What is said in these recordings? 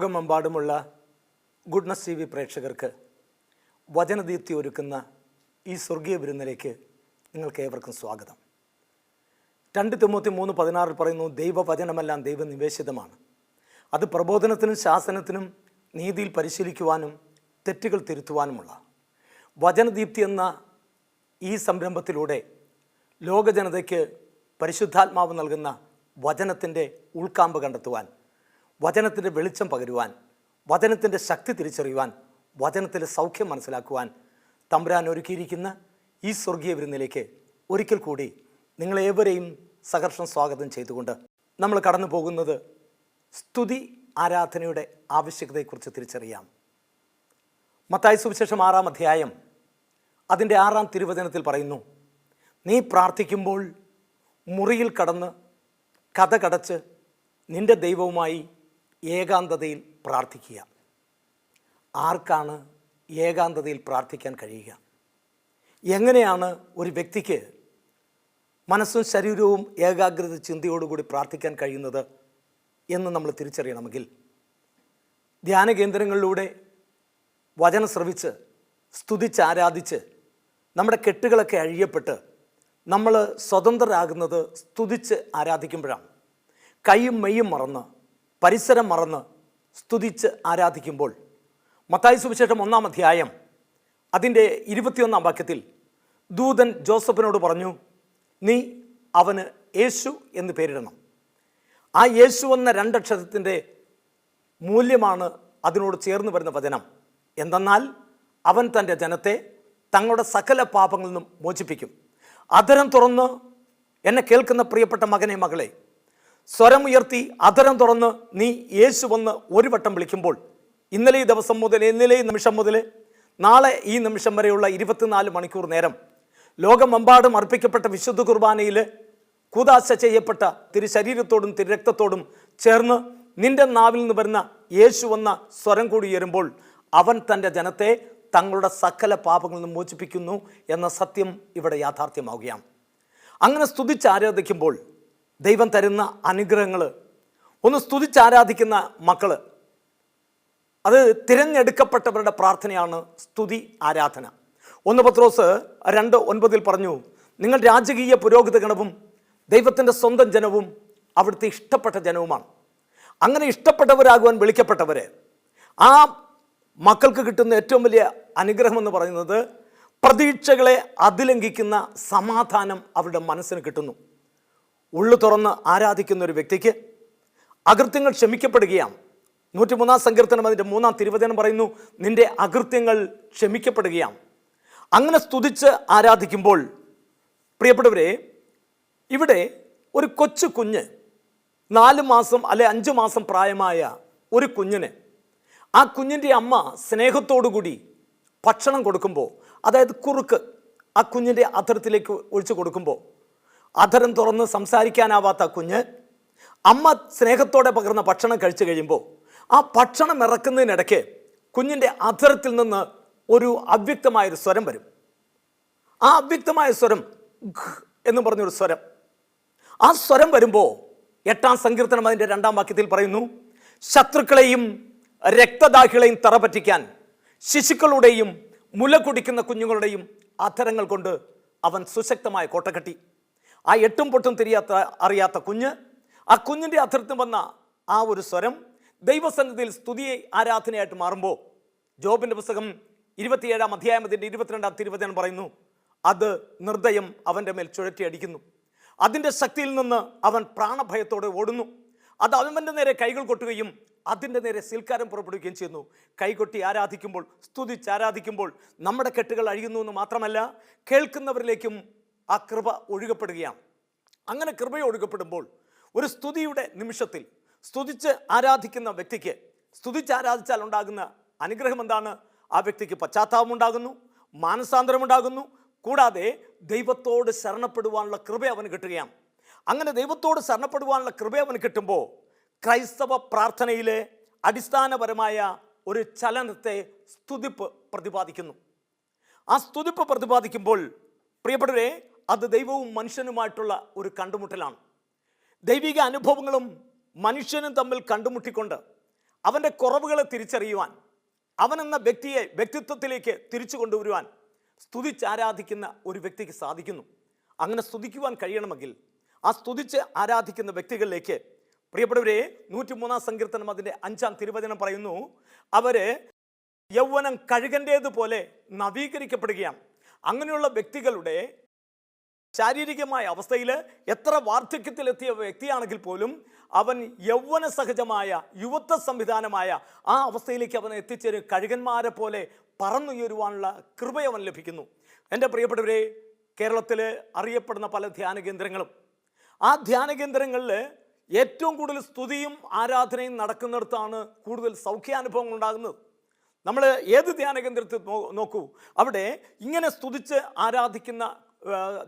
ലോകമെമ്പാടുമുള്ള goodness TV പ്രേക്ഷകർക്ക് വചനദീപ്തി ഒരുക്കുന്ന ഈ സ്വർഗീയ വിരുന്നിലേക്ക് നിങ്ങൾക്ക് ഏവർക്കും സ്വാഗതം. 2 തിമോത്തി 3:16 പറയുന്നു, ദൈവവചനമെല്ലാം ദൈവനിവേശിതമാണ്. അത് പ്രബോധനത്തിനും ശാസനത്തിനും നീതിയിൽ പരിശീലിക്കുവാനും തെറ്റുകൾ തിരുത്തുവാനുമുള്ള. വചനദീപ്തി എന്ന ഈ സംരംഭത്തിലൂടെ ലോകജനതയ്ക്ക് പരിശുദ്ധാത്മാവ് നൽകുന്ന വചനത്തിൻ്റെ ഉൾക്കാമ്പ് കണ്ടെത്തുവാൻ, വചനത്തിൻ്റെ വെളിച്ചം പകരുവാൻ, വചനത്തിൻ്റെ ശക്തി തിരിച്ചറിയുവാൻ, വചനത്തിലെ സൗഖ്യം മനസ്സിലാക്കുവാൻ തമ്പുരാൻ ഒരുക്കിയിരിക്കുന്ന ഈ സ്വർഗീയ വിരുന്നിലേക്ക് ഒരിക്കൽ കൂടി നിങ്ങളേവരെയും സഹർഷം സ്വാഗതം ചെയ്തുകൊണ്ട് നമ്മൾ കടന്നു പോകുന്നത് സ്തുതി ആരാധനയുടെ ആവശ്യകതയെക്കുറിച്ച് തിരിച്ചറിയാം. മത്തായി സുവിശേഷം 6-ാം അധ്യായം അതിൻ്റെ 6-ാം തിരുവചനത്തിൽ പറയുന്നു, നീ പ്രാർത്ഥിക്കുമ്പോൾ മുറിയിൽ കടന്ന് കതകടച്ച് നിന്റെ ദൈവവുമായി ഏകാന്തതയിൽ പ്രാർത്ഥിക്കുക. ആർക്കാണ് ഏകാന്തതയിൽ പ്രാർത്ഥിക്കാൻ കഴിയുക? എങ്ങനെയാണ് ഒരു വ്യക്തിക്ക് മനസ്സും ശരീരവും ഏകാഗ്രത ചിന്തയോടുകൂടി പ്രാർത്ഥിക്കാൻ കഴിയുന്നത് എന്ന് നമ്മൾ തിരിച്ചറിയണമെങ്കിൽ ധ്യാന കേന്ദ്രങ്ങളിലൂടെ വചനം ശ്രവിച്ച് സ്തുതിച്ച് ആരാധിച്ച് നമ്മുടെ കെട്ടുകളൊക്കെ അഴിയപ്പെട്ട് നമ്മൾ സ്വതന്ത്രരാകുന്നത് സ്തുതിച്ച് ആരാധിക്കുമ്പോഴാണ്. കൈയും മെയ്യും മറന്ന് പരിസരം മറന്ന് സ്തുതിച്ച് ആരാധിക്കുമ്പോൾ മത്തായി സുവിശേഷം 1-ാം അധ്യായം അതിൻ്റെ 21-ാം വാക്യത്തിൽ ദൂതൻ ജോസഫിനോട് പറഞ്ഞു, നീ അവന് യേശു എന്ന് പേരിടണം. ആ യേശു എന്ന 2 അക്ഷരത്തിൻ്റെ മൂല്യമാണ് അതിനോട് ചേർന്ന് വരുന്ന വചനം. എന്തെന്നാൽ അവൻ തൻ്റെ ജനത്തെ തങ്ങളുടെ സകല പാപങ്ങളിൽ നിന്നും മോചിപ്പിക്കും. അധരം തുറന്ന് എന്നെ കേൾക്കുന്ന പ്രിയപ്പെട്ട മകനെ മകളെ, സ്വരമുയർത്തി അധരം തുറന്ന് നീ യേശു വന്ന് ഒരു വട്ടം വിളിക്കുമ്പോൾ ഇന്നലെ ഈ ദിവസം മുതൽ, ഇന്നലെ ഈ നിമിഷം മുതൽ നാളെ ഈ നിമിഷം വരെയുള്ള 24 മണിക്കൂർ നേരം ലോകമെമ്പാടും അർപ്പിക്കപ്പെട്ട വിശുദ്ധ കുർബാനയിൽ കൂദാശ ചെയ്യപ്പെട്ട തിരുശരീരത്തോടും തിരുരക്തത്തോടും ചേർന്ന് നിന്റെ നാവിൽ നിന്ന് വരുന്ന യേശു എന്ന സ്വരം കൂടി ഉയരുമ്പോൾ അവൻ തൻ്റെ ജനത്തെ തങ്ങളുടെ സകല പാപങ്ങളിൽ നിന്ന് മോചിപ്പിക്കുന്നു എന്ന സത്യം ഇവിടെ യാഥാർത്ഥ്യമാവുകയാണ്. അങ്ങനെ സ്തുതിച്ച് ആരാധിക്കുമ്പോൾ ദൈവം തരുന്ന അനുഗ്രഹങ്ങൾ, ഒന്ന് സ്തുതിച്ചാരാധിക്കുന്ന മക്കൾ, അത് തിരഞ്ഞെടുക്കപ്പെട്ടവരുടെ പ്രാർത്ഥനയാണ് സ്തുതി ആരാധന. 1 പത്രോസ് 2:9 പറഞ്ഞു, നിങ്ങൾ രാജകീയ പുരോഹിത ഗണവും ദൈവത്തിൻ്റെ സ്വന്തം ജനവും അവിടുത്തെ ഇഷ്ടപ്പെട്ട ജനവുമാണ്. അങ്ങനെ ഇഷ്ടപ്പെട്ടവരാകുവാൻ വിളിക്കപ്പെട്ടവർ, ആ മക്കൾക്ക് കിട്ടുന്ന ഏറ്റവും വലിയ അനുഗ്രഹം എന്ന് പറയുന്നത് പ്രതീക്ഷകളെ അതിലംഘിക്കുന്ന സമാധാനം അവരുടെ മനസ്സിന് കിട്ടുന്നു. ഉള്ളു തുറന്ന് ആരാധിക്കുന്ന ഒരു വ്യക്തിക്ക് അകൃത്യങ്ങൾ ക്ഷമിക്കപ്പെടുകയാണ്. 103-ാം സങ്കീർത്തനം അതിൻ്റെ 3-ാം തിരുവചനം പറയുന്നു, നിന്റെ അകൃത്യങ്ങൾ ക്ഷമിക്കപ്പെടുകയാണ്. അങ്ങനെ സ്തുതിച്ച് ആരാധിക്കുമ്പോൾ പ്രിയപ്പെട്ടവരെ, ഇവിടെ ഒരു കൊച്ചു കുഞ്ഞ് 4 മാസം അല്ലെ 5 മാസം പ്രായമായ ഒരു കുഞ്ഞിന് ആ കുഞ്ഞിൻ്റെ അമ്മ സ്നേഹത്തോടുകൂടി ഭക്ഷണം കൊടുക്കുമ്പോൾ, അതായത് കുറുക്ക് ആ കുഞ്ഞിൻ്റെ അധരത്തിലേക്ക് ഒഴിച്ചു കൊടുക്കുമ്പോൾ, അധരം തുറന്ന് സംസാരിക്കാനാവാത്ത കുഞ്ഞ് അമ്മ സ്നേഹത്തോടെ പകർന്ന ഭക്ഷണം കഴിച്ചു കഴിയുമ്പോൾ ആ ഭക്ഷണം ഇറക്കുന്നതിനിടയ്ക്ക് കുഞ്ഞിൻ്റെ അധരത്തിൽ നിന്ന് ഒരു അവ്യക്തമായൊരു സ്വരം വരും. ആ അവ്യക്തമായ സ്വരം എന്ന് പറഞ്ഞൊരു സ്വരം. ആ സ്വരം വരുമ്പോൾ 8-ാം സങ്കീർത്തനം അതിൻ്റെ 2-ാം വാക്യത്തിൽ പറയുന്നു, ശത്രുക്കളെയും രക്തദാഹികളെയും തറപറ്റിക്കാൻ ശിശുക്കളുടെയും മുല കുടിക്കുന്ന കുഞ്ഞുങ്ങളുടെയും അധരങ്ങൾ കൊണ്ട് അവൻ സുശക്തമായ കോട്ട കെട്ടി. ആ 8ഉം പൊട്ടും അറിയാത്ത കുഞ്ഞ്, ആ കുഞ്ഞിൻ്റെ അധരത്തിൽ വന്ന ആ ഒരു സ്വരം ദൈവസന്നിധിയിൽ സ്തുതിയെ ആരാധനയായിട്ട് മാറുമ്പോൾ, ജോബിൻ്റെ പുസ്തകം 27-ാം അധ്യായം അതിൻ്റെ 22-ാം തിരുവചനം പറയുന്നു, അത് നിർദ്ദയം അവൻ്റെ മേൽ ചുഴറ്റി അടിക്കുന്നു. അതിൻ്റെ ശക്തിയിൽ നിന്ന് അവൻ പ്രാണഭയത്തോടെ ഓടുന്നു. അത് അവൻ്റെ നേരെ കൈകൾ കൊട്ടുകയും അതിൻ്റെ നേരെ സിൽക്കാരം പുറപ്പെടുകയും ചെയ്യുന്നു. കൈകൊട്ടി ആരാധിക്കുമ്പോൾ, സ്തുതിച്ച് ആരാധിക്കുമ്പോൾ നമ്മുടെ കെട്ടുകൾ അഴിയുന്നു എന്ന് മാത്രമല്ല, കേൾക്കുന്നവരിലേക്കും ആ കൃപ ഒഴുകപ്പെടുകയാണ്. അങ്ങനെ കൃപ ഒഴുകപ്പെടുമ്പോൾ ഒരു സ്തുതിയുടെ നിമിഷത്തിൽ സ്തുതിച്ച് ആരാധിക്കുന്ന വ്യക്തിക്ക്, സ്തുതിച്ച് ആരാധിച്ചാൽ ഉണ്ടാകുന്ന അനുഗ്രഹം എന്താണ്? ആ വ്യക്തിക്ക് പശ്ചാത്താപം ഉണ്ടാകുന്നു, മാനസാന്തരം ഉണ്ടാകുന്നു, കൂടാതെ ദൈവത്തോട് ശരണപ്പെടുവാനുള്ള കൃപ അവന് കിട്ടുകയാണ്. അങ്ങനെ ദൈവത്തോട് ശരണപ്പെടുവാനുള്ള കൃപ അവന് കിട്ടുമ്പോൾ ക്രൈസ്തവ പ്രാർത്ഥനയിലെ അടിസ്ഥാനപരമായ ഒരു ചലനത്തെ സ്തുതിപ്പ് പ്രതിപാദിക്കുന്നു. ആ സ്തുതിപ്പ് പ്രതിപാദിക്കുമ്പോൾ പ്രിയപ്പെട്ടവരെ, അത് ദൈവവും മനുഷ്യനുമായിട്ടുള്ള ഒരു കണ്ടുമുട്ടലാണ്. ദൈവിക അനുഭവങ്ങളും മനുഷ്യനും തമ്മിൽ കണ്ടുമുട്ടിക്കൊണ്ട് അവൻ്റെ കുറവുകളെ തിരിച്ചറിയുവാൻ, അവനെന്ന വ്യക്തിത്വത്തിലേക്ക് തിരിച്ചു കൊണ്ടുവരുവാൻ സ്തുതിച്ചാരാധിക്കുന്ന ഒരു വ്യക്തിക്ക് സാധിക്കുന്നു. അങ്ങനെ സ്തുതിക്കുവാൻ കഴിയണമെങ്കിൽ ആ സ്തുതിച്ച് ആരാധിക്കുന്ന വ്യക്തികളിലേക്ക്, പ്രിയപ്പെട്ടവരെ, 103 സങ്കീർത്തനം അതിൻ്റെ 5 തിരുവചനം പറയുന്നു, അവര് യൗവനം കഴുകൻ്റേതുപോലെ നവീകരിക്കപ്പെടുകയാണ്. അങ്ങനെയുള്ള വ്യക്തികളുടെ ശാരീരികമായ അവസ്ഥയിൽ എത്ര വാർദ്ധക്യത്തിലെത്തിയ വ്യക്തിയാണെങ്കിൽ പോലും അവൻ യൗവന സഹജമായ യുവത്വ സംവിധാനമായ ആ അവസ്ഥയിലേക്ക് അവൻ എത്തിച്ചേരും. കഴുകന്മാരെ പോലെ പറന്നുയരുവാനുള്ള കൃപ അവൻ ലഭിക്കുന്നു. എൻ്റെ പ്രിയപ്പെട്ടവരെ, കേരളത്തിൽ അറിയപ്പെടുന്ന പല ധ്യാന കേന്ദ്രങ്ങളും, ആ ധ്യാന കേന്ദ്രങ്ങളിൽ ഏറ്റവും കൂടുതൽ സ്തുതിയും ആരാധനയും നടക്കുന്നിടത്താണ് കൂടുതൽ സൗഖ്യാനുഭവങ്ങൾ ഉണ്ടാകുന്നത്. നമ്മൾ ഏത് ധ്യാന കേന്ദ്രത്തിൽ നോക്കൂ, അവിടെ ഇങ്ങനെ സ്തുതിച്ച് ആരാധിക്കുന്ന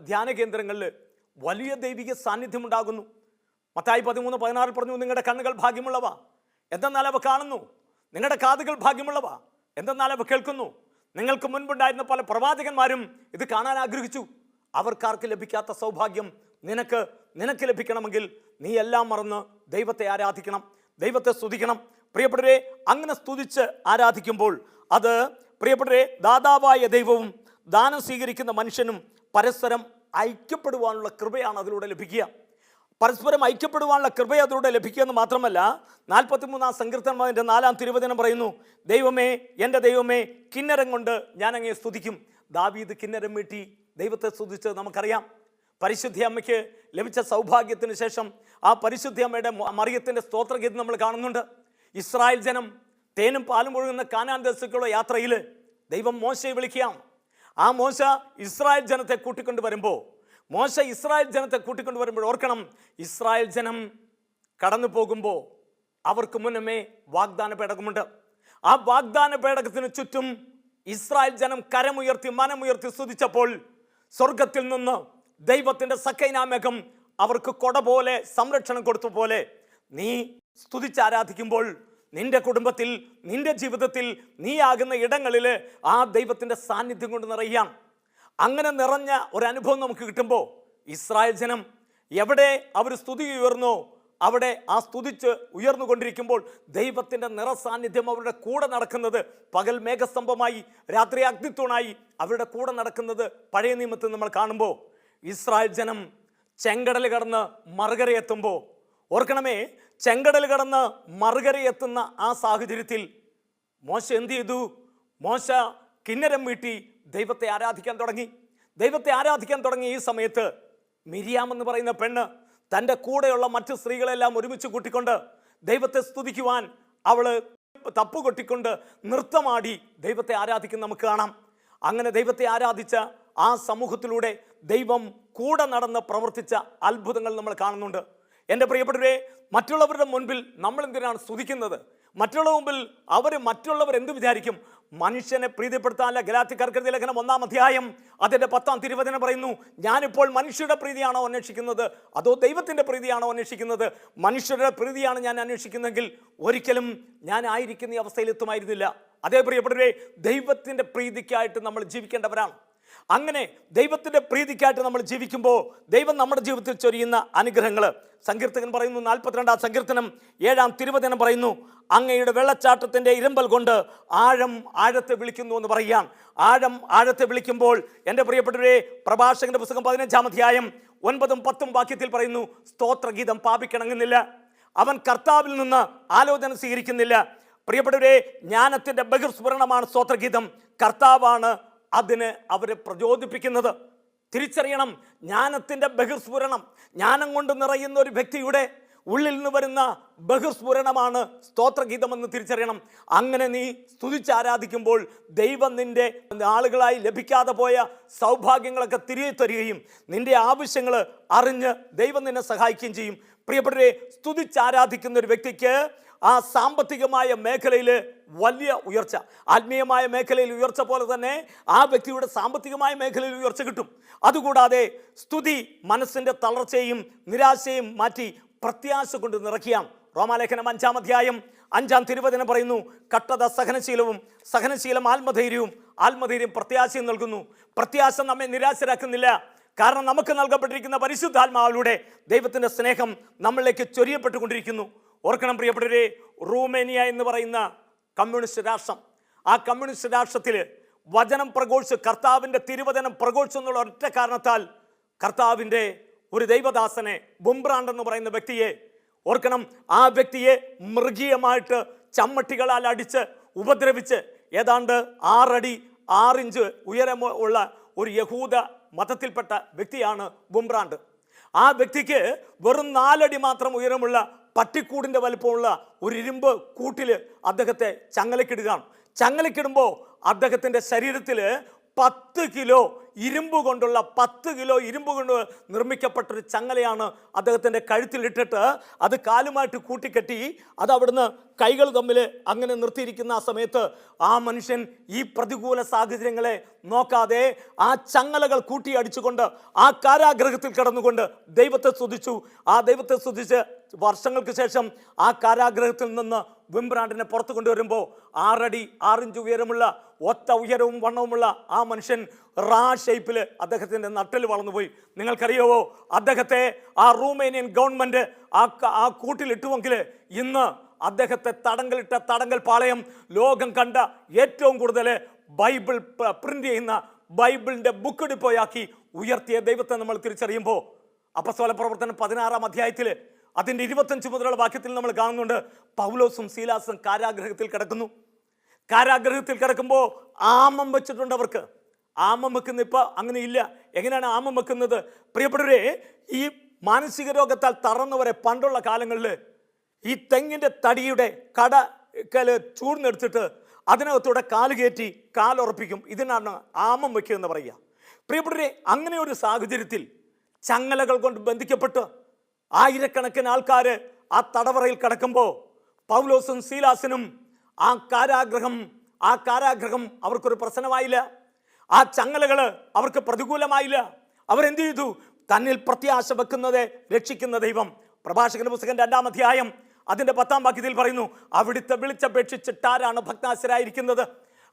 ധ്യാന കേന്ദ്രങ്ങളിൽ വലിയ ദൈവിക സാന്നിധ്യം ഉണ്ടാകുന്നു. മത്തായി 13:16 പറഞ്ഞു, നിങ്ങളുടെ കണ്ണുകൾ ഭാഗ്യമുള്ളവ, എന്തെന്നാൽ അവ കാണുന്നു. നിങ്ങളുടെ കാതുകൾ ഭാഗ്യമുള്ളവ, എന്തെന്നാൽ അവ കേൾക്കുന്നു. നിങ്ങൾക്ക് മുൻപുണ്ടായിരുന്ന പല പ്രവാചകന്മാരും ഇത് കാണാൻ ആഗ്രഹിച്ചു. അവർക്കാർക്ക് ലഭിക്കാത്ത സൗഭാഗ്യം നിനക്ക് ലഭിക്കണമെങ്കിൽ നീ എല്ലാം മറന്ന് ദൈവത്തെ ആരാധിക്കണം, ദൈവത്തെ സ്തുതിക്കണം. പ്രിയപ്പെട്ടവരെ, അങ്ങനെ സ്തുതിച്ച് ആരാധിക്കുമ്പോൾ അത്, പ്രിയപ്പെട്ടവരെ, ദാതാവായ ദൈവവും ദാനം സ്വീകരിക്കുന്ന മനുഷ്യനും പരസ്പരം ഐക്യപ്പെടുവാനുള്ള കൃപയാണ് അതിലൂടെ ലഭിക്കുക. പരസ്പരം ഐക്യപ്പെടുവാനുള്ള കൃപ അതിലൂടെ ലഭിക്കുക എന്ന് മാത്രമല്ല, 43 സങ്കീർത്തനം അതിൻ്റെ 4 തിരുവചനം പറയുന്നു, ദൈവമേ, എൻ്റെ ദൈവമേ, കിന്നരം കൊണ്ട് ഞാൻ അങ്ങയെ സ്തുതിക്കും. ദാവീദ് കിന്നരം മീട്ടി ദൈവത്തെ സ്തുതിച്ചത് നമുക്കറിയാം. പരിശുദ്ധ അമ്മയ്ക്ക് ലഭിച്ച സൗഭാഗ്യത്തിന് ശേഷം ആ പരിശുദ്ധ അമ്മയുടെ മറിയത്തിൻ്റെ സ്തോത്രഗീതം നമ്മൾ കാണുന്നുണ്ട്. ഇസ്രായേൽ ജനം തേനും പാലും ഒഴുകുന്ന കാനാൻ ദേശത്തേക്കുള്ള യാത്രയിൽ ദൈവം മോശയെ വിളിക്കുകയാണ്. ആ മോശ ഇസ്രായേൽ ജനത്തെ കൂട്ടിക്കൊണ്ടുവരുമ്പോൾ ഓർക്കണം, ഇസ്രായേൽ ജനം കടന്നു പോകുമ്പോൾ അവർക്ക് മുന്നമേ വാഗ്ദാന പേടകമുണ്ട്. ആ വാഗ്ദാന പേടകത്തിന് ചുറ്റും ഇസ്രായേൽ ജനം കരമുയർത്തി മനമുയർത്തി സ്തുതിച്ചപ്പോൾ സ്വർഗത്തിൽ നിന്ന് ദൈവത്തിൻ്റെ സക്കൈനാമേഘം അവർക്ക് കൊട പോലെ സംരക്ഷണം കൊടുത്ത പോലെ നീ സ്തുതിച്ചാരാധിക്കുമ്പോൾ നിന്റെ കുടുംബത്തിൽ, നിന്റെ ജീവിതത്തിൽ, നീ ആകുന്ന ഇടങ്ങളിൽ ആ ദൈവത്തിൻ്റെ സാന്നിധ്യം കൊണ്ട് നിറയാം. അങ്ങനെ നിറഞ്ഞ ഒരനുഭവം നമുക്ക് കിട്ടുമ്പോൾ ഇസ്രായേൽ ജനം എവിടെ അവർ സ്തുതി ഉയർന്നോ അവിടെ ആ സ്തുതിച്ച് ഉയർന്നുകൊണ്ടിരിക്കുമ്പോൾ ദൈവത്തിൻ്റെ നിറസാന്നിധ്യം അവരുടെ കൂടെ നടക്കുന്നത്, പകൽ മേഘസ്തംഭമായി രാത്രി അഗ്നിത്തൂണായി അവരുടെ കൂടെ നടക്കുന്നത് പഴയ നിയമത്തിൽ നമ്മൾ കാണുമ്പോൾ, ഇസ്രായേൽ ജനം ചെങ്കടൽ കടന്ന് മറുകരയെത്തുമ്പോൾ, ഓർക്കണമേ, ചെങ്കടൽ കടന്ന് മറുകരയെത്തുന്ന ആ സാഹചര്യത്തിൽ മോശ എന്ത് ചെയ്തു? മോശ കിന്നരം വീട്ടി ദൈവത്തെ ആരാധിക്കാൻ തുടങ്ങി. ഈ സമയത്ത് മിരിയാം എന്ന് പറയുന്ന പെണ്ണ് തൻ്റെ കൂടെയുള്ള മറ്റു സ്ത്രീകളെല്ലാം ഒരുമിച്ച് കൂട്ടിക്കൊണ്ട് ദൈവത്തെ സ്തുതിക്കുവാൻ അവള് തപ്പുകൊട്ടിക്കൊണ്ട് നൃത്തമാടി ദൈവത്തെ ആരാധിക്കുന്ന നമുക്ക് കാണാം. അങ്ങനെ ദൈവത്തെ ആരാധിച്ച ആ സമൂഹത്തിലൂടെ ദൈവം കൂടെ നടന്ന് പ്രവർത്തിച്ച അത്ഭുതങ്ങൾ നമ്മൾ കാണുന്നുണ്ട്. എൻ്റെ പ്രിയപ്പെട്ടവരെ, മറ്റുള്ളവരുടെ മുൻപിൽ നമ്മൾ എന്തിനാണ് സ്തുതിക്കുന്നത്? മറ്റുള്ളവർ എന്ത് വിചാരിക്കും? മനുഷ്യനെ പ്രീതിപ്പെടുത്താനല്ല. ഗലാത്യക്കാർക്ക് എഴുതിയ ലേഖനം 1-ാം അധ്യായം അതിൻ്റെ 10-ാം തിരുവചനം പറയുന്നു, ഞാനിപ്പോൾ മനുഷ്യരുടെ പ്രീതിയാണോ അന്വേഷിക്കുന്നത് അതോ ദൈവത്തിൻ്റെ പ്രീതിയാണോ അന്വേഷിക്കുന്നത്? മനുഷ്യരുടെ പ്രീതിയാണ് ഞാൻ അന്വേഷിക്കുന്നതെങ്കിൽ ഒരിക്കലും ഞാൻ ആയിരിക്കുന്ന ഈ അവസ്ഥയിലെത്തുമായിരുന്നില്ല. അതേ പ്രിയപ്പെട്ടവരെ, ദൈവത്തിൻ്റെ പ്രീതിക്കായിട്ട് നമ്മൾ ജീവിക്കേണ്ടവരാണ്. അങ്ങനെ ദൈവത്തിൻ്റെ പ്രീതിക്കായിട്ട് നമ്മൾ ജീവിക്കുമ്പോൾ ദൈവം നമ്മുടെ ജീവിതത്തിൽ ചൊരിയുന്ന അനുഗ്രഹങ്ങൾ സങ്കീർത്തകൻ പറയുന്നു. 42-ാം സങ്കീർത്തനം 7-ാം തിരുവചനം പറയുന്നു, അങ്ങയുടെ വെള്ളച്ചാട്ടത്തിൻ്റെ ഇരമ്പൽ കൊണ്ട് ആഴത്തെ വിളിക്കുന്നു എന്ന് പറയാൻ. ആഴത്തെ വിളിക്കുമ്പോൾ എൻ്റെ പ്രിയപ്പെട്ടവരെ, പ്രഭാഷകന്റെ പുസ്തകം 15-ാം അധ്യായം 9-ഉം 10-ഉം വാക്യത്തിൽ പറയുന്നു, സ്തോത്രഗീതം പാപിക്കിണങ്ങുന്നില്ല, അവൻ കർത്താവിൽ നിന്ന് ആലോചന സ്വീകരിക്കുന്നില്ല. പ്രിയപ്പെട്ടവരെ, ജ്ഞാനത്തിൻ്റെ ബഹിർസ്ഫുരണമാണ് സ്തോത്രഗീതം. കർത്താവാണ് അതിന് അവരെ പ്രചോദിപ്പിക്കുന്നത്. തിരിച്ചറിയണം, ജ്ഞാനത്തിൻ്റെ ബഹിർസ്ഫുരണം, ജ്ഞാനം കൊണ്ട് നിറയുന്ന ഒരു വ്യക്തിയുടെ ഉള്ളിൽ നിന്ന് വരുന്ന ബഹിർസ്ഫുരണമാണ് സ്തോത്രഗീതമെന്ന് തിരിച്ചറിയണം. അങ്ങനെ നീ സ്തുതിച്ചാരാധിക്കുമ്പോൾ ദൈവം നിന്റെ ആളുകളായി ലഭിക്കാതെ പോയ സൗഭാഗ്യങ്ങളൊക്കെ തിരികെ തരികയും നിന്റെ ആവശ്യങ്ങൾ അറിഞ്ഞ് ദൈവം നിന്നെ സഹായിക്കുകയും ചെയ്യും. പ്രിയപ്പെട്ടവരെ, സ്തുതിച്ചാരാധിക്കുന്ന ഒരു വ്യക്തിക്ക് ആ സാമ്പത്തികമായ മേഖലയിൽ വലിയ ഉയർച്ച, ആത്മീയമായ മേഖലയിൽ ഉയർച്ച പോലെ തന്നെ ആ വ്യക്തിയുടെ സാമ്പത്തികമായ മേഖലയിൽ ഉയർച്ച കിട്ടും. അതുകൂടാതെ സ്തുതി മനസ്സിൻ്റെ തളർച്ചയും നിരാശയും മാറ്റി പ്രത്യാശ കൊണ്ട് നിറയ്ക്കാം. റോമാലേഖനം 5-ാം അധ്യായം 5-ാം തിരുവചനം പറയുന്നു, കട്ടത സഹനശീലവും, സഹനശീലം ആത്മധൈര്യവും, ആത്മധൈര്യം പ്രത്യാശയും നൽകുന്നു. പ്രത്യാശ നമ്മെ നിരാശരാക്കുന്നില്ല. കാരണം നമുക്ക് നൽകപ്പെട്ടിരിക്കുന്ന പരിശുദ്ധാത്മാവിലൂടെ ദൈവത്തിൻ്റെ സ്നേഹം നമ്മളിലേക്ക് ചൊരിയപ്പെട്ടുകൊണ്ടിരിക്കുന്നു. ഓർക്കണം പ്രിയപ്പെട്ടവരെ, റൂമേനിയ എന്ന് പറയുന്ന കമ്മ്യൂണിസ്റ്റ് രാഷ്ട്രം. ആ കമ്മ്യൂണിസ്റ്റ് രാഷ്ട്രത്തിൽ വചനം പ്രഘോഷിച്ച് കർത്താവിൻ്റെ തിരുവചനം പ്രഘോഷിച്ചെന്നുള്ള ഒറ്റ കാരണത്താൽ കർത്താവിൻ്റെ ഒരു ദൈവദാസനെ ബുംബ്രാണ്ട് എന്ന് പറയുന്ന വ്യക്തിയെ, ഓർക്കണം, ആ വ്യക്തിയെ മൃഗീയമായിട്ട് ചമ്മട്ടികളാൽ അടിച്ച് ഉപദ്രവിച്ച് ഏതാണ്ട് 6 അടി 6 ഇഞ്ച് ഉയരമുള്ള ഒരു യഹൂദ മതത്തിൽപ്പെട്ട വ്യക്തിയാണ് ബുംബ്രാണ്ട്. ആ വ്യക്തിക്ക് വെറും 4 അടി മാത്രം ഉയരമുള്ള പട്ടിക്കൂടിൻ്റെ വലിപ്പമുള്ള ഒരു ഇരുമ്പ് കൂട്ടിൽ അദ്ദേഹത്തെ ചങ്ങലക്കിടുകയാണ്. ചങ്ങലക്കിടുമ്പോൾ അദ്ദേഹത്തിൻ്റെ ശരീരത്തിൽ 10 കിലോ ഇരുമ്പ് കൊണ്ടുള്ള 10 കിലോ ഇരുമ്പ് കൊണ്ട് നിർമ്മിക്കപ്പെട്ടൊരു ചങ്ങലയാണ് അദ്ദേഹത്തിൻ്റെ കഴുത്തിലിട്ടിട്ട് അത് കാലുമായിട്ട് കൂട്ടിക്കെട്ടി അത് അവിടുന്ന് കൈകൾ തമ്മിൽ അങ്ങനെ നിർത്തിയിരിക്കുന്ന ആ സമയത്ത് ആ മനുഷ്യൻ ഈ പ്രതികൂല സാഹചര്യങ്ങളെ നോക്കാതെ ആ ചങ്ങലകൾ കൂട്ടിയടിച്ചുകൊണ്ട് ആ കാരാഗ്രഹത്തിൽ കിടന്നുകൊണ്ട് ദൈവത്തെ സ്തുതിച്ചു. ആ ദൈവത്തെ സ്തുതിച്ച് വർഷങ്ങൾക്ക് ശേഷം ആ കാരാഗ്രഹത്തിൽ നിന്ന് ബുംബ്രാണ്ടിനെ പുറത്തു കൊണ്ടുവരുമ്പോൾ 6 അടി 6 ഇഞ്ച് ഉയരമുള്ള ഒത്ത ഉയരവും വണ്ണവുമുള്ള ആ മനുഷ്യൻ റാ ഷേപ്പിൽ അദ്ദേഹത്തിൻ്റെ നട്ടിൽ വളർന്നുപോയി. നിങ്ങൾക്കറിയാവോ, അദ്ദേഹത്തെ ആ റൂമേനിയൻ ഗവൺമെൻറ് ആ കൂട്ടിലിട്ടുവെങ്കിൽ ഇന്ന് അദ്ദേഹത്തെ തടങ്കലിട്ട തടങ്കൽ പാളയം ലോകം കണ്ട ഏറ്റവും കൂടുതൽ ബൈബിൾ പ്രിന്റ് ചെയ്യുന്ന ബൈബിളിൻ്റെ ബുക്ക് ഡിപ്പോയാക്കി ഉയർത്തിയ ദൈവത്തെ നമ്മൾ തിരിച്ചറിയുമ്പോൾ അപ്പസ്തോല പ്രവർത്തനം 16-ാം അധ്യായത്തിൽ അതിൻ്റെ 25 മുതലുള്ള വാക്യത്തിൽ നമ്മൾ കാണുന്നുണ്ട്, പൗലോസും സീലാസും കാരാഗ്രഹത്തിൽ കിടക്കുന്നു. കാരാഗ്രഹത്തിൽ കിടക്കുമ്പോൾ ആമം വെച്ചിട്ടുണ്ട് അവർക്ക്. ആമം വെക്കുന്ന ഇപ്പം അങ്ങനെ ഇല്ല. എങ്ങനെയാണ് ആമം വെക്കുന്നത്? പ്രിയപ്പെട്ടവരെ, ഈ മാനസിക രോഗത്താൽ തറന്നവരെ പണ്ടുള്ള കാലങ്ങളിൽ ഈ തെങ്ങിൻ്റെ തടിയുടെ കടക്കല് ചൂർന്നെടുത്തിട്ട് അതിനകത്തൂടെ കാല് കയറ്റി കാലുറപ്പിക്കും. ഇതിനാണ് ആമം വയ്ക്കുക എന്ന് പറയുക. പ്രിയപ്പെട്ടവരെ, അങ്ങനെ ഒരു സാഹചര്യത്തിൽ ചങ്ങലകൾ കൊണ്ട് ബന്ധിക്കപ്പെട്ട് ആയിരക്കണക്കിന് ആൾക്കാർ ആ തടവറയിൽ കിടക്കുമ്പോൾ പൗലോസും സീലാസിനും ആ കാരാഗ്രഹം അവർക്കൊരു പ്രശ്നമായില്ല. ആ ചങ്ങലകൾ അവർക്ക് പ്രതികൂലമായില്ല. അവരെന്ത് ചെയ്തു? തന്നിൽ പ്രത്യാശ വെക്കുന്നതെ രക്ഷിക്കുന്ന ദൈവം. പ്രഭാഷകന്റെ പുസ്തകം 2-ാം അധ്യായം അതിൻ്റെ 10-ാം വാക്യത്തിൽ പറയുന്നു, അവിടുത്തെ വിളിച്ചപേക്ഷിച്ചിട്ട് ആരാണ് ഭഗ്നാശരായിരിക്കുന്നത്?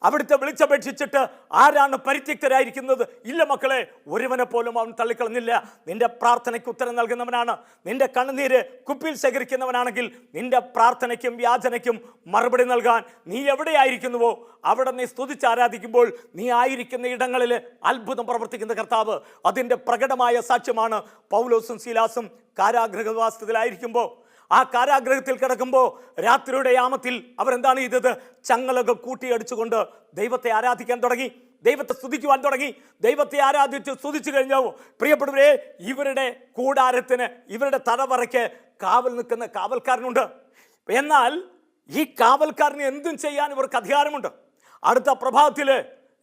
അവിടുത്തെ വിളിച്ചപേക്ഷിച്ചിട്ട് ആരാണ് പരിത്യക്തരായിരിക്കുന്നത്? ഇല്ല മക്കളെ, ഒരുവനെ പോലും അവൻ തള്ളിക്കളഞ്ഞില്ല. നിന്റെ പ്രാർത്ഥനയ്ക്ക് ഉത്തരം നൽകുന്നവനാണ്. നിന്റെ കണ്ണുനീര് കുപ്പിയിൽ ശേഖരിക്കുന്നവനാണെങ്കിൽ നിന്റെ പ്രാർത്ഥനയ്ക്കും യാചനയ്ക്കും മറുപടി നൽകാൻ നീ എവിടെയായിരിക്കുന്നുവോ അവിടെ നീ സ്തുതിച്ച് ആരാധിക്കുമ്പോൾ നീ ആയിരിക്കുന്ന ഇടങ്ങളിൽ അത്ഭുതം പ്രവർത്തിക്കുന്ന കർത്താവ്. അതിൻ്റെ പ്രകടമായ സാക്ഷ്യമാണ് പൗലോസും സീലാസും കാരാഗ്രഹവാസത്തിലായിരിക്കുമ്പോൾ. ആ കാരാഗ്രഹത്തിൽ കിടക്കുമ്പോൾ രാത്രിയുടെ യാമത്തിൽ അവരെന്താണ് ചെയ്തത്? ചങ്ങലകൾ കൂട്ടിയടിച്ചുകൊണ്ട് ദൈവത്തെ ആരാധിക്കാൻ തുടങ്ങി, ദൈവത്തെ സ്തുതിക്കുവാൻ തുടങ്ങി. ദൈവത്തെ ആരാധിച്ച് സ്തുതിച്ചു കഴിഞ്ഞോ പ്രിയപ്പെട്ടവരെ, ഇവരുടെ കൂടാരത്തിന്, ഇവരുടെ തടവറയ്ക്ക് കാവൽ നിൽക്കുന്ന കാവൽക്കാരനുണ്ട്. എന്നാൽ ഈ കാവൽക്കാരന് എന്തും ചെയ്യാൻ ഇവർക്ക് അധികാരമുണ്ട്. അടുത്ത പ്രഭാതത്തിൽ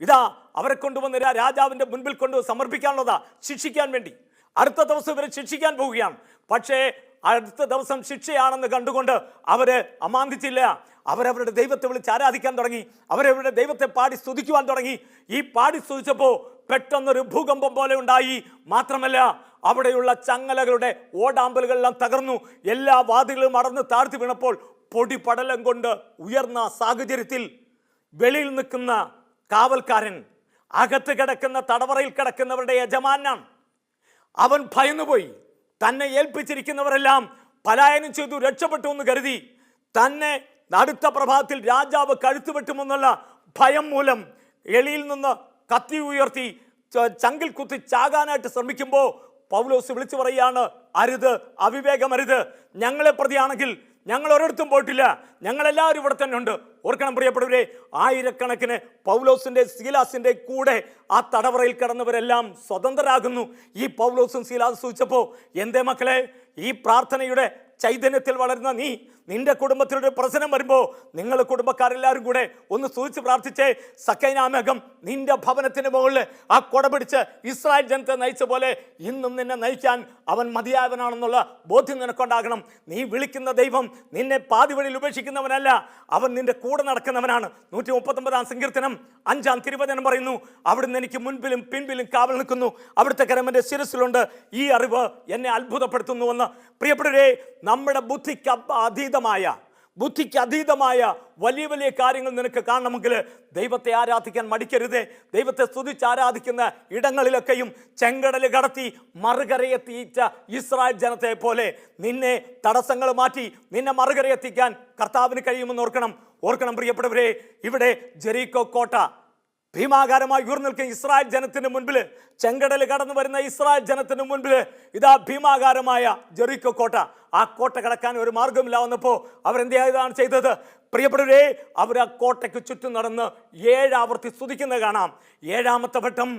ഇതാ അവരെ കൊണ്ടുവന്ന് രാജാവിൻ്റെ മുൻപിൽ കൊണ്ട് സമർപ്പിക്കാനുള്ളതാ, ശിക്ഷിക്കാൻ വേണ്ടി. അടുത്ത ദിവസം ഇവരെ ശിക്ഷിക്കാൻ പോവുകയാണ്. പക്ഷേ അടുത്ത ദിവസം ശിക്ഷയാണെന്ന് കണ്ടുകൊണ്ട് അവര് അമാന്തിച്ചില്ല. അവരവരുടെ ദൈവത്തെ വിളിച്ച് ആരാധിക്കാൻ തുടങ്ങി. അവരവരുടെ ദൈവത്തെ പാടി സ്തുതിക്കുവാൻ തുടങ്ങി. ഈ പാടി സ്തുതിച്ചപ്പോൾ പെട്ടെന്നൊരു ഭൂകമ്പം പോലെ ഉണ്ടായി. മാത്രമല്ല, അവിടെയുള്ള ചങ്ങലകളുടെ ഓടാമ്പലുകളെല്ലാം തകർന്നു. എല്ലാ വാതിലുകളും അടർന്ന് താഴ്ത്തി വീണപ്പോൾ പൊടിപടലം കൊണ്ട് ഉയർന്ന സാഹചര്യത്തിൽ വെളിയിൽ നിൽക്കുന്ന കാവൽക്കാരൻ അകത്ത് കിടക്കുന്ന തടവറയിൽ കിടക്കുന്നവരുടെ യജമാനാണ്. അവൻ ഭയന്നുപോയി. തന്നെ ഏൽപ്പിച്ചിരിക്കുന്നവരെല്ലാം പലായനം ചെയ്തു രക്ഷപ്പെട്ടു എന്ന് കരുതി തന്നെ അടുത്ത പ്രഭാതത്തിൽ രാജാവ് കഴുത്ത് വെട്ടുമെന്നുള്ള ഭയം മൂലം എളിയിൽ നിന്ന് കത്തി ഉയർത്തി ചങ്കിൽ കുത്തി ചാകാനായിട്ട് ശ്രമിക്കുമ്പോൾ പൗലോസ് വിളിച്ചു പറയുകയാണ്, അരുത്, അവിവേകമരുത്. ഞങ്ങളെ പ്രതിയാണെങ്കിൽ ഞങ്ങൾ ഒരിടത്തും പോയിട്ടില്ല, ഞങ്ങളെല്ലാവരും ഇവിടെ തന്നെ ഉണ്ട്. ഓർക്കണം പ്രിയപ്പെട്ടവരെ, ആയിരക്കണക്കിന് പൗലോസിൻ്റെ സീലാസിൻ്റെ കൂടെ ആ തടവറയിൽ കിടന്നവരെല്ലാം സ്വതന്ത്രരാകുന്നു. ഈ പൗലോസും സീലാസും സൂചിച്ചപ്പോൾ എന്തേ മക്കളെ, ഈ പ്രാർത്ഥനയുടെ ചൈതന്യത്തിൽ വളരുന്ന നിന്റെ കുടുംബത്തിലൊരു പ്രശ്നം വരുമ്പോൾ നിങ്ങൾ കുടുംബക്കാരെല്ലാവരും കൂടെ ഒന്ന് സൂചിച്ച് പ്രാർത്ഥിച്ചേ. സക്കൈനാമേഘം നിന്റെ ഭവനത്തിന് മുകളിൽ ആ കൊട പിടിച്ച് ഇസ്രായേൽ ജനത്തെ നയിച്ച പോലെ ഇന്നും നിന്നെ നയിക്കാൻ അവൻ മതിയായവനാണെന്നുള്ള ബോധ്യം നിനക്കുണ്ടാകണം. നീ വിളിക്കുന്ന ദൈവം നിന്നെ പാതി വഴിയിൽ ഉപേക്ഷിക്കുന്നവനല്ല, അവൻ നിന്റെ കൂടെ നടക്കുന്നവനാണ്. 139-ാം സങ്കീർത്തനം 5-ാം തിരുവചനം പറയുന്നു, അവിടുന്ന് എനിക്ക് മുൻപിലും പിൻപിലും കാവൽ നിൽക്കുന്നു, അവിടുത്തെ കരം എൻ്റെ ശിരസിലുണ്ട്, ഈ അറിവ് എന്നെ അത്ഭുതപ്പെടുത്തുന്നുവെന്ന്. പ്രിയപ്പെട്ടവരെ, നമ്മുടെ ബുദ്ധിക്ക് അതീതമായ ബുദ്ധിക്ക് അതീതമായ വലിയ വലിയ കാര്യങ്ങൾ നിനക്ക് കാണണമെങ്കിൽ ദൈവത്തെ ആരാധിക്കാൻ മടിക്കരുത്. ദൈവത്തെ സ്തുതിച്ച് ആരാധിക്കുന്ന ഇടങ്ങളിലൊക്കെയും ചെങ്കടൽ കടത്തി മറുകരയെത്തിച്ച ഇസ്രായേൽ ജനത്തെ പോലെ നിന്നെ തടസ്സങ്ങൾ മാറ്റി നിന്നെ മറുകരയെത്തിക്കാൻ കർത്താവിന് കഴിയുമെന്ന് ഓർക്കണം പ്രിയപ്പെട്ടവരെ. ഇവിടെ ജെറീക്കോ കോട്ട ഭീമാകാരമായി ഉയർന്നിൽക്കുന്ന ഇസ്രായേൽ ജനത്തിന് മുൻപിൽ, ചെങ്കടൽ കടന്നു വരുന്ന ഇസ്രായേൽ ജനത്തിന് മുൻപിൽ ഇതാ ഭീമാകാരമായ ജെറീക്കോ കോട്ട. ആ കോട്ട കടക്കാൻ ഒരു മാർഗമില്ല വന്നപ്പോൾ അവരെന്താണ് ചെയ്തത്? പ്രിയപ്പെട്ടവരെ, അവർ ആ കോട്ടയ്ക്ക് ചുറ്റും നടന്ന് 7 ആവർത്തി സ്തുതിക്കുന്നത് കാണാം. 7ാമത്തെ വട്ടം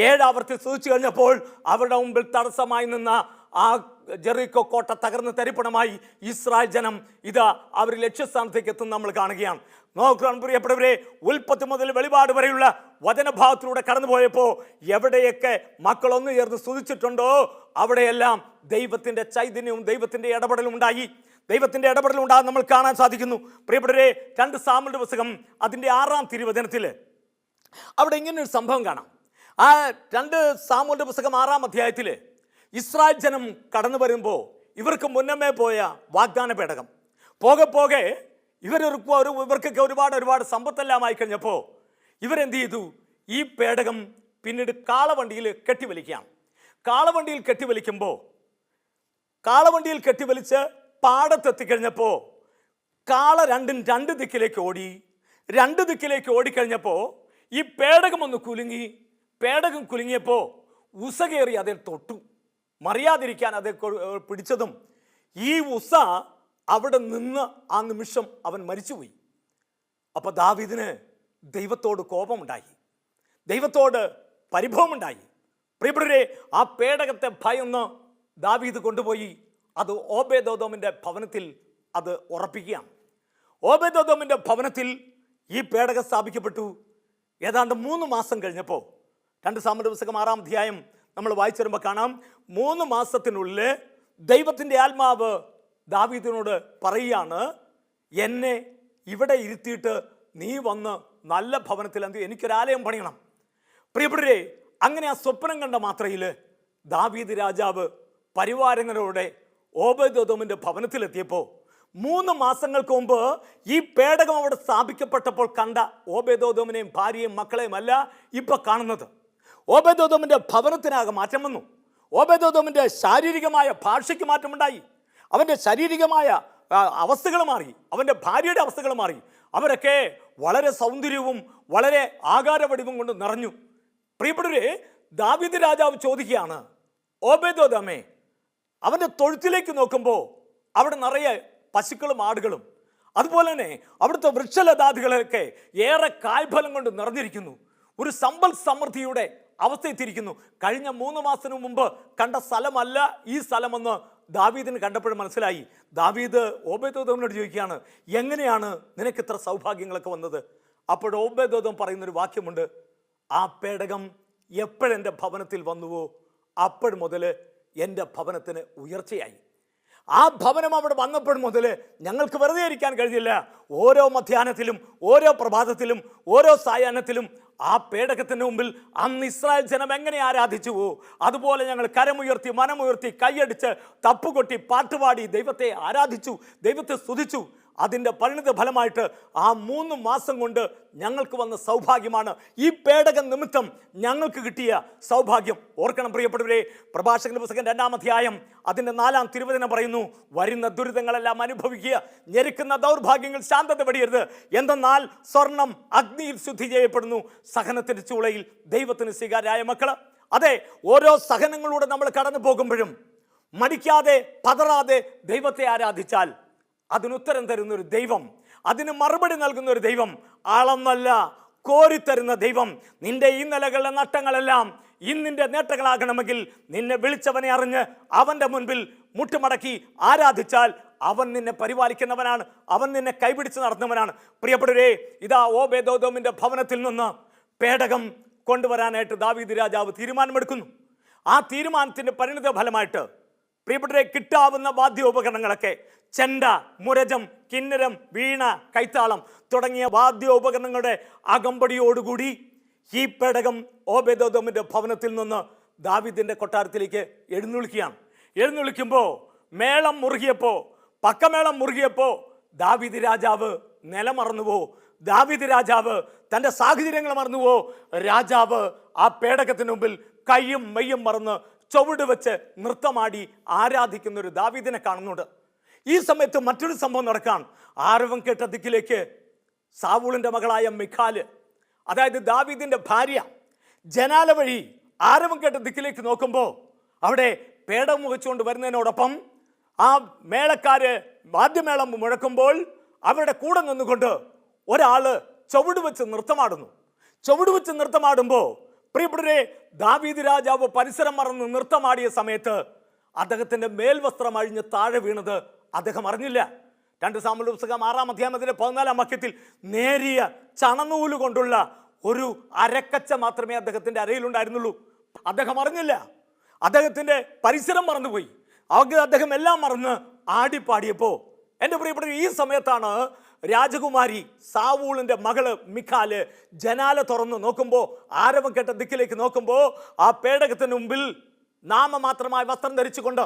7 ആവർത്തി സ്തുതിച്ചു കഴിഞ്ഞപ്പോൾ അവരുടെ മുമ്പിൽ തടസ്സമായി നിന്ന ആ ജെറീക്കോ കോട്ട തകർന്ന് തരിപ്പണമായി. ഇസ്രായേൽ ജനം ഇതാ അവർ ലക്ഷ്യസ്ഥാനത്തേക്ക് എത്തുന്ന നമ്മൾ കാണുകയാണ്. നോക്കണം പ്രിയപ്പെട്ടവരെ, ഉൽപ്പത്തി മുതൽ വെളിപാട് വരെയുള്ള വചനഭാഗത്തിലൂടെ കടന്നുപോയപ്പോൾ എവിടെയൊക്കെ മക്കളൊന്നു ചേർന്ന് സ്തുതിച്ചിട്ടുണ്ടോ അവിടെയെല്ലാം ദൈവത്തിൻ്റെ ചൈതന്യവും ദൈവത്തിൻ്റെ ഇടപെടലും ഉണ്ടായി. ദൈവത്തിൻ്റെ ഇടപെടൽ ഉണ്ടാകാൻ നമ്മൾ കാണാൻ സാധിക്കുന്നു. പ്രിയപ്പെട്ടവരെ, 2 സാമുവേൽ പുസ്തകം അതിൻ്റെ 6-ാം തിരുവചനത്തിൽ അവിടെ ഇങ്ങനൊരു സംഭവം കാണാം. ആ 2 സാമുവേൽ പുസ്തകം 6-ാം അധ്യായത്തിൽ ഇസ്രായേൽ ജനം കടന്നു വരുമ്പോൾ ഇവർക്ക് മുന്നമേ പോയ വാഗ്ദാന പേടകം പോകെ ഇവർക്കൊക്കെ ഒരുപാട് സമ്പത്തെല്ലാം ആയി കഴിഞ്ഞപ്പോൾ ഇവരെന്ത് ചെയ്തു? ഈ പേടകം പിന്നീട് കാളവണ്ടിയിൽ കെട്ടിവലിക്കുകയാണ്. കാളവണ്ടിയിൽ കെട്ടിവലിച്ച് പാടത്തെത്തിക്കഴിഞ്ഞപ്പോൾ കാള രണ്ടും 2 ദിക്കിലേക്ക് ഓടി. 2 ദിക്കിലേക്ക് ഓടിക്കഴിഞ്ഞപ്പോൾ ഈ പേടകം ഒന്ന് കുലുങ്ങി. പേടകം കുലുങ്ങിയപ്പോൾ ഉസ കയറി അതിൽ തൊട്ടു. മറിയാതിരിക്കാൻ അതേ പിടിച്ചതും ഈ ഉസ അവിടെ നിന്ന് ആ നിമിഷം അവൻ മരിച്ചുപോയി. അപ്പോൾ ദാവീദിന് ദൈവത്തോട് കോപമുണ്ടായി, ദൈവത്തോട് പരിഭവമുണ്ടായി. പ്രിയപ്പെട്ടവരെ, ആ പേടകത്തെ ഭയന്ന് ദാവീദ് കൊണ്ടുപോയി അത് ഓബേദോദോമിൻ്റെ ഭവനത്തിൽ അത് ഉറപ്പിക്കുകയാണ്. ഓബേദോദോമിൻ്റെ ഭവനത്തിൽ ഈ പേടകം സ്ഥാപിക്കപ്പെട്ടു. ഏതാണ്ട് 3 മാസം കഴിഞ്ഞപ്പോൾ 2 സാമുവേൽ പുസ്തകം 6-ാം അധ്യായം നമ്മൾ വായിച്ചു വരുമ്പോൾ കാണാം, 3 മാസത്തിനുള്ളിൽ ദൈവത്തിൻ്റെ ആത്മാവ് ദാവീദിനോട് പറയുകയാണ്, എന്നെ ഇവിടെ ഇരുത്തിയിട്ട് നീ വന്ന് നല്ല ഭവനത്തിൽ എനിക്കൊരാലയം പണിയണം. പ്രിയപ്പെട്ടവരെ, അങ്ങനെ ആ സ്വപ്നം കണ്ട മാത്രയിൽ ദാവീദ് രാജാവ് പരിവാരങ്ങളോടെ ഓബേദോദോമിൻ്റെ ഭവനത്തിലെത്തിയപ്പോൾ 3 മാസങ്ങൾക്ക് മുമ്പ് ഈ പേടകം അവിടെ സ്ഥാപിക്കപ്പെട്ടപ്പോൾ കണ്ട ഓബേദോദോമിനെയും ഭാര്യയും മക്കളെയും അല്ല ഇപ്പം കാണുന്നത്. ഓബേദോദോമിൻ്റെ ഭവനത്തിനാകെ മാറ്റം വന്നു. ഓബേദോദോമിൻ്റെ ശാരീരികമായ ഭാഷയ്ക്ക് മാറ്റമുണ്ടായി. അവൻ്റെ ശാരീരികമായ അവസ്ഥകൾ മാറി, അവൻ്റെ ഭാര്യയുടെ അവസ്ഥകൾ മാറി. അവരൊക്കെ വളരെ സൗന്ദര്യവും വളരെ ആകാരവടിവും കൊണ്ട് നിറഞ്ഞു. പ്രിയപ്പെട്ടവരെ, ദാവീദ് രാജാവ് ചോദിക്കുകയാണ്, ഓബേദോദോമേ, അവൻ്റെ തൊഴുത്തിലേക്ക് നോക്കുമ്പോൾ അവിടെ നിറയെ പശുക്കളും ആടുകളും അതുപോലെ തന്നെ അവിടുത്തെ വൃക്ഷലതാദികളൊക്കെ ഏറെ കായ്ഫലം കൊണ്ട് നിറഞ്ഞിരിക്കുന്നു. ഒരു സമ്പൽ സമൃദ്ധിയുടെ അവസ്ഥയെത്തിയിരിക്കുന്നു. കഴിഞ്ഞ 3 മാസത്തിനു മുമ്പ് കണ്ട സ്ഥലമല്ല ഈ സ്ഥലമെന്ന് ദാവീദിന് കണ്ടപ്പോഴും മനസ്സിലായി. ദാവീദ് ഓബേദോദോമിനോട് ചോദിക്കുകയാണ്, എങ്ങനെയാണ് നിനക്ക് ഇത്ര സൗഭാഗ്യങ്ങളൊക്കെ വന്നത്? അപ്പോൾ ഓബേദോദോം പറയുന്നൊരു വാക്യമുണ്ട്, ആ പേടകം എപ്പോഴെൻ്റെ ഭവനത്തിൽ വന്നുവോ അപ്പോൾ മുതൽ എൻ്റെ ഭവനത്തിന് ഉയർച്ചയായി. ആ ഭവനം അവിടെ വന്നപ്പോൾ മുതൽ ഞങ്ങൾക്ക് വെറുതെ ഇരിക്കാൻ കഴിഞ്ഞില്ല. ഓരോ മധ്യാഹ്നത്തിലും ഓരോ പ്രഭാതത്തിലും ഓരോ സായാഹ്നത്തിലും ആ പേടകത്തിന് മുമ്പിൽ അന്ന് ഇസ്രായേൽ ജനം എങ്ങനെ ആരാധിച്ചുവോ അതുപോലെ ഞങ്ങൾ കരമുയർത്തി മനമുയർത്തി കൈയടിച്ച് തപ്പുകൊട്ടി പാട്ടുപാടി ദൈവത്തെ ആരാധിച്ചു, ദൈവത്തെ സ്തുതിച്ചു. അതിൻ്റെ പരിണിത ഫലമായിട്ട് ആ 3 മാസം കൊണ്ട് ഞങ്ങൾക്ക് വന്ന സൗഭാഗ്യമാണ് ഈ പേടകം നിമിത്തം ഞങ്ങൾക്ക് കിട്ടിയ സൗഭാഗ്യം. ഓർക്കണം പ്രിയപ്പെട്ടവരെ, പ്രഭാഷകന്റെ പുസ്തകം 2-ാം അധ്യായം അതിൻ്റെ 4-ാം തിരുവചനം പറയുന്നു, വരുന്ന ദുരിതങ്ങളെല്ലാം അനുഭവിക്കുക, ഞെരുക്കുന്ന ദൗർഭാഗ്യങ്ങൾ ശാന്തത വെടിയരുത്. എന്തെന്നാൽ സ്വർണം അഗ്നിയിൽ ശുദ്ധി ചെയ്യപ്പെടുന്നു, സഹനത്തിൻ്റെ ചൂളയിൽ ദൈവത്തിന് സ്വീകാര്യായ മക്കൾ. അതെ, ഓരോ സഹനങ്ങളിലൂടെ നമ്മൾ കടന്നു പോകുമ്പോഴും മടിക്കാതെ പതറാതെ ദൈവത്തെ ആരാധിച്ചാൽ അതിനുത്തരം തരുന്നൊരു ദൈവം, അതിന് മറുപടി നൽകുന്ന ഒരു ദൈവം, ആളൊന്നല്ല കോരിത്തരുന്ന ദൈവം. നിന്റെ ഈ നിലകളുടെ നഷ്ടങ്ങളെല്ലാം ഇന്നിൻ്റെ നേട്ടങ്ങളാകണമെങ്കിൽ നിന്നെ വിളിച്ചവനെ അറിഞ്ഞ് അവൻ്റെ മുൻപിൽ മുട്ടുമടക്കി ആരാധിച്ചാൽ അവൻ നിന്നെ പരിപാലിക്കുന്നവനാണ്, അവൻ നിന്നെ കൈപിടിച്ച് നടത്തുന്നവനാണ്. പ്രിയപ്പെട്ടവരെ, ഇതാ ഓബേദോദോമിൻ്റെ ഭവനത്തിൽ നിന്ന് പേടകം കൊണ്ടുവരാനായിട്ട് ദാവീദ് രാജാവ് തീരുമാനമെടുക്കുന്നു. ആ തീരുമാനത്തിൻ്റെ പരിണിത ഫലമായിട്ട് പ്രിയപ്പെട്ടവരെ, കിട്ടാവുന്ന വാദ്യോപകരണങ്ങളൊക്കെ ചെണ്ട, മുരജം, കിന്നരം, വീണ, കൈത്താളം തുടങ്ങിയ വാദ്യോപകരണങ്ങളുടെ അകമ്പടിയോടുകൂടി ഈ പേടകം ഓബേദോദോമിൻ്റെ ഭവനത്തിൽ നിന്ന് ദാവീദിൻ്റെ കൊട്ടാരത്തിലേക്ക് എഴുന്നള്ളിക്കുകയാണ്. എഴുന്നള്ളിക്കുമ്പോൾ മേളം മുറുകിയപ്പോൾ, പക്കമേളം മുറുകിയപ്പോൾ ദാവീദ് രാജാവ് നില മറന്നുവോ? ദാവീദ് രാജാവ് തൻ്റെ സാഹചര്യങ്ങൾ മറന്നുവോ? രാജാവ് ആ പേടകത്തിന് മുമ്പിൽ കയ്യും മെയ്യും മറന്ന് ചുവട് വെച്ച് നൃത്തമാടി ആരാധിക്കുന്ന ഒരു ദാവീദിനെ കാണുന്നുണ്ട്. ഈ സമയത്ത് മറ്റൊരു സംഭവം നടക്കാൻ, ആരവം കേട്ട ദിക്കിലേക്ക് സാവൂളിൻ്റെ മകളായ മിഖാല്, അതായത് ദാവീദിൻ്റെ ഭാര്യ, ജനാല വഴി ആരവം കേട്ട ദിക്കിലേക്ക് നോക്കുമ്പോൾ അവിടെ പേടകം വെച്ചുകൊണ്ട് വരുന്നതിനോടൊപ്പം ആ മേളക്കാര് വാദ്യമേളം മുഴക്കുമ്പോൾ അവരുടെ കൂടെ നിന്നുകൊണ്ട് ഒരാള് ചുവട് വെച്ച് നൃത്തമാടുന്നു. ചുവട് വെച്ച് നൃത്തമാടുമ്പോൾ പ്രിയപ്പെട്ടവരെ, ദാവീദ് രാജാവ് പരിസരം മറന്ന് നൃത്തമാടിയ സമയത്ത് അദ്ദേഹത്തിന്റെ മേൽവസ്ത്രം അഴിഞ്ഞ് താഴെ വീണത് അദ്ദേഹം അറിഞ്ഞില്ല. 2 സാമുവേൽ പുസ്തകം 6-ാം അധ്യായത്തിലെ 14-ാം വാക്യത്തിൽ നേരിയ ചണനൂല് കൊണ്ടുള്ള ഒരു അരക്കച്ച മാത്രമേ അദ്ദേഹത്തിന്റെ അരയിലുണ്ടായിരുന്നുള്ളൂ. അദ്ദേഹം അറിഞ്ഞില്ല. അദ്ദേഹത്തിന്റെ പരിസരം മറന്നുപോയി. അദ്ദേഹം എല്ലാം മറന്ന് ആടിപ്പാടിയപ്പോ, എൻ്റെ പ്രിയപ്പെട്ട, ഈ സമയത്താണ് രാജകുമാരി സാവൂളിന്റെ മകള് മിഖാല് ജനാല തുറന്ന് നോക്കുമ്പോൾ, ആരവം കേട്ട ദിക്കിലേക്ക് നോക്കുമ്പോൾ, ആ പേടകത്തിന് മുമ്പിൽ നാമമാത്രമായ വസ്ത്രം ധരിച്ചുകൊണ്ട്,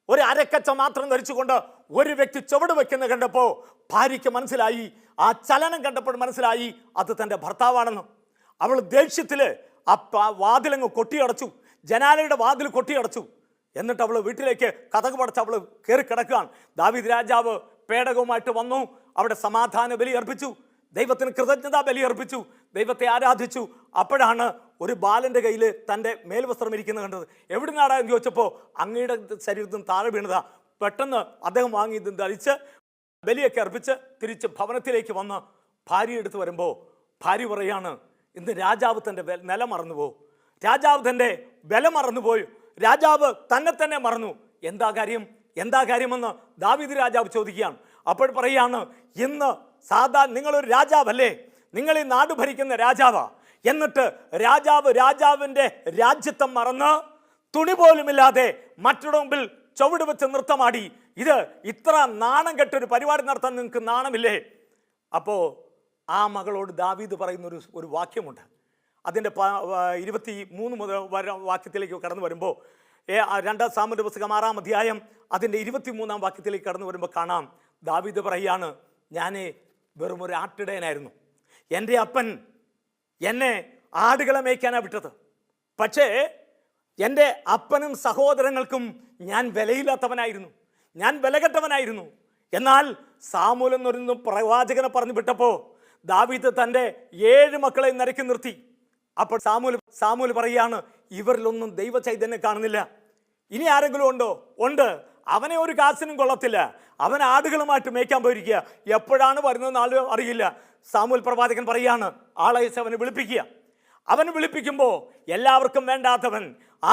ഒരു അരക്കച്ച മാത്രം ധരിച്ചുകൊണ്ട് ഒരു വ്യക്തി ചുവട് വെക്കുന്ന കണ്ടപ്പോൾ ഭാര്യയ്ക്ക് മനസ്സിലായി, ആ ചലനം കണ്ടപ്പോൾ മനസ്സിലായി അത് തൻ്റെ ഭർത്താവാണെന്ന്. അവൾ ദേഷ്യത്തില് ആ വാതിലങ്ങ് കൊട്ടിയടച്ചു, ജനാലയുടെ വാതിൽ കൊട്ടിയടച്ചു. എന്നിട്ട് അവൾ വീട്ടിലേക്ക് കതക് പടച്ച് അവൾ കയറി കിടക്കുകയാണ്. ദാവീദ് രാജാവ് പേടകവുമായിട്ട് വന്നു. അവിടെ സമാധാന ബലി അർപ്പിച്ചു, ദൈവത്തിന് കൃതജ്ഞതാ ബലി അർപ്പിച്ചു, ദൈവത്തെ ആരാധിച്ചു. അപ്പോഴാണ് ഒരു ബാലന്റെ കയ്യിൽ തൻ്റെ മേൽവസ്ത്രം ഇരിക്കുന്നത് കണ്ടത്. എവിടെ നിന്നാടാ എന്ന് ചോദിച്ചപ്പോൾ അങ്ങയുടെ ശരീരത്തിന് താഴെ വീണതാ. പെട്ടെന്ന് അദ്ദേഹം വാങ്ങി ഇത് ധരിച്ച് ബലിയൊക്കെ അർപ്പിച്ച് തിരിച്ച് ഭവനത്തിലേക്ക് വന്ന് ഭാര്യ എടുത്ത് വരുമ്പോൾ ഭാര്യ പറയാണ്, ഇന്ന് രാജാവ് തൻ്റെ നില മറന്നുപോ, രാജാവ് തൻ്റെ ബലം മറന്നുപോയി, രാജാവ് തന്നെ മറന്നു. എന്താ കാര്യമെന്ന് ദാവീദ് രാജാവ് ചോദിക്കുകയാണ്. അപ്പോൾ പറയാണ്, ഇന്ന് സാധാരണ നിങ്ങളൊരു രാജാവല്ലേ, നിങ്ങൾ ഈ നാട് ഭരിക്കുന്ന രാജാവാ, എന്നിട്ട് രാജാവിൻ്റെ രാജ്യത്വം മറന്ന് തുണി പോലുമില്ലാതെ മറ്റുള്ള മുമ്പിൽ ചുവട് വെച്ച് നൃത്തമാടി. ഇത് ഇത്ര നാണം കെട്ടൊരു പരിപാടി നടത്താൻ നിങ്ങൾക്ക് നാണമില്ലേ? അപ്പോൾ ആ മകളോട് ദാവീദ് പറയുന്ന ഒരു വാക്യമുണ്ട്. അതിൻ്റെ 23 മുതൽ വാക്യത്തിലേക്ക് കടന്നു വരുമ്പോൾ, 2 സാമുവേൽ പുസ്തകം 6-ാം അധ്യായം അതിൻ്റെ 23-ാം വാക്യത്തിലേക്ക് കടന്നു വരുമ്പോൾ കാണാം, ദാവീദ് പറയാണ്, ഞാൻ വെറും ഒരു ആട്ടിടയനായിരുന്നു, എൻ്റെ അപ്പൻ എന്നെ ആടുകളെ മേയ്ക്കാനാണ് വിട്ടത്. പക്ഷേ എൻ്റെ അപ്പനും സഹോദരങ്ങൾക്കും ഞാൻ വിലയില്ലാത്തവനായിരുന്നു, ഞാൻ വിലകെട്ടവനായിരുന്നു. എന്നാൽ സാമൂൽ എന്നൊരു പ്രവാചകനെ പറഞ്ഞു വിട്ടപ്പോൾ ദാവീദ് തൻ്റെ 7 മക്കളെ നിരക്കി നിർത്തി. അപ്പോൾ സാമൂൽ പറയാണ്, ഇവരിലൊന്നും ദൈവ ചൈതന്യം കാണുന്നില്ല. ഇനി ആരെങ്കിലും ഉണ്ടോ? ഉണ്ട്. അവനെ ഒരു കാശിനും കൊള്ളത്തില്ല, അവൻ ആടുകളുമായിട്ട് മേയ്ക്കാൻ പോയിരിക്കുക, എപ്പോഴാണ് വരുന്നതെന്ന് ആൾ അറിയില്ല. സാമൂൽ പ്രവാചകൻ പറയാണ്, ആളയച്ച് അവനെ വിളിപ്പിക്കുക. അവൻ വിളിപ്പിക്കുമ്പോൾ എല്ലാവർക്കും വേണ്ടാത്തവൻ,